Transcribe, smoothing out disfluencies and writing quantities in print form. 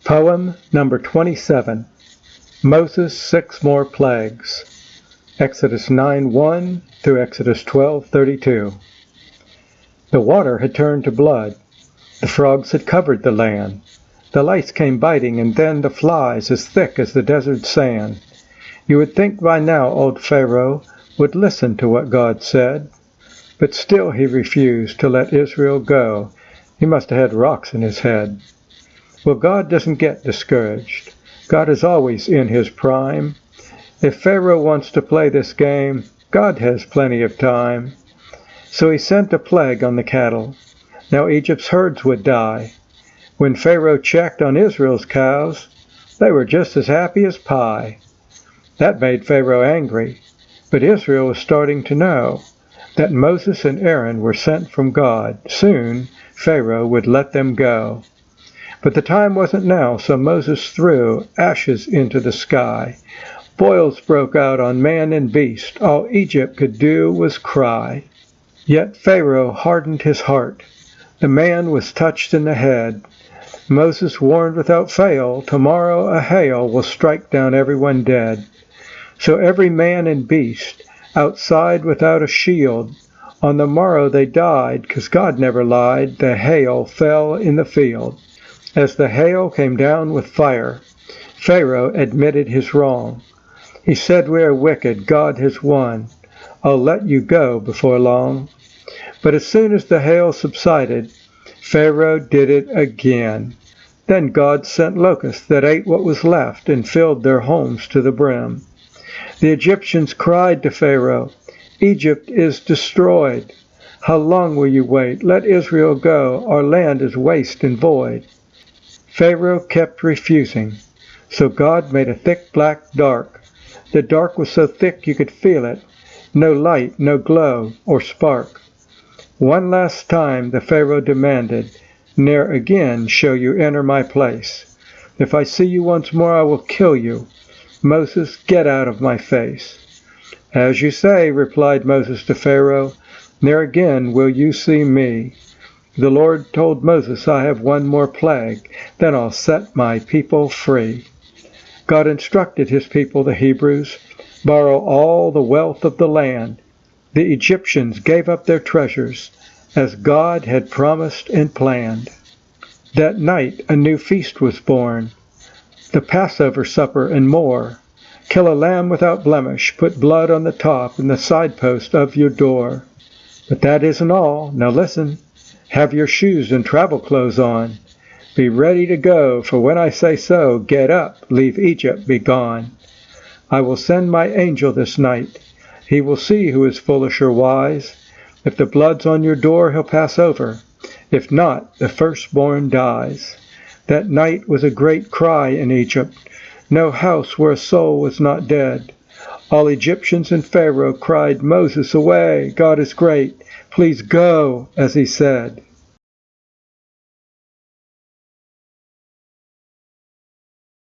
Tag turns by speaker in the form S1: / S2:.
S1: Poem number 27. Moses' 6 more plagues. Exodus 9:1 through Exodus 12:32. The water had turned to blood. The frogs had covered the land. The lice came biting, and then the flies as thick as the desert sand. You would think by now old Pharaoh would listen to what God said, but still he refused to let Israel go. He must have had rocks in his head. Well, God doesn't get discouraged. God is always in his prime. If Pharaoh wants to play this game, God has plenty of time. So he sent a plague on the cattle. Now Egypt's herds would die. When Pharaoh checked on Israel's cows, they were just as happy as pie. That made Pharaoh angry, but Israel was starting to know that Moses and Aaron were sent from God. Soon Pharaoh would let them go. But the time wasn't now, so Moses threw ashes into the sky. Boils broke out on man and beast. All Egypt could do was cry. Yet Pharaoh hardened his heart. The man was touched in the head. Moses warned without fail, tomorrow a hail will strike down everyone dead. So every man and beast outside without a shield. On the morrow they died, 'cause God never lied. The hail fell in the field. As the hail came down with fire, Pharaoh admitted his wrong. He said, "We are wicked. God has won. I'll let you go before long." But as soon as the hail subsided, Pharaoh did it again. Then God sent locusts that ate what was left and filled their homes to the brim. The Egyptians cried to Pharaoh, "Egypt is destroyed. How long will you wait? Let Israel go. Our land is waste and void." Pharaoh kept refusing, so God made a thick black dark. The dark was so thick you could feel it. No light, no glow or spark. One last time the Pharaoh demanded, "Ne'er again shall you enter my place. If I see you once more I will kill you. Moses, get out of my face." "As you say," replied Moses to Pharaoh, "ne'er again will you see me." The Lord told Moses, "I have one more plague, then I'll set my people free." God instructed his people, the Hebrews, borrow all the wealth of the land. The Egyptians gave up their treasures, as God had promised and planned. That night a new feast was born, the Passover supper and more. Kill a lamb without blemish, put blood on the top and the sidepost of your door. But that isn't all. Now listen. Have your shoes and travel clothes on. Be ready to go, for when I say so, get up, leave Egypt, be gone. I will send my angel this night. He will see who is foolish or wise. If the blood's on your door, he'll pass over. If not, the firstborn dies. That night was a great cry in Egypt. No house where a soul was not dead. All Egyptians and Pharaoh cried, "Moses, away! God is great. Please go," as he said.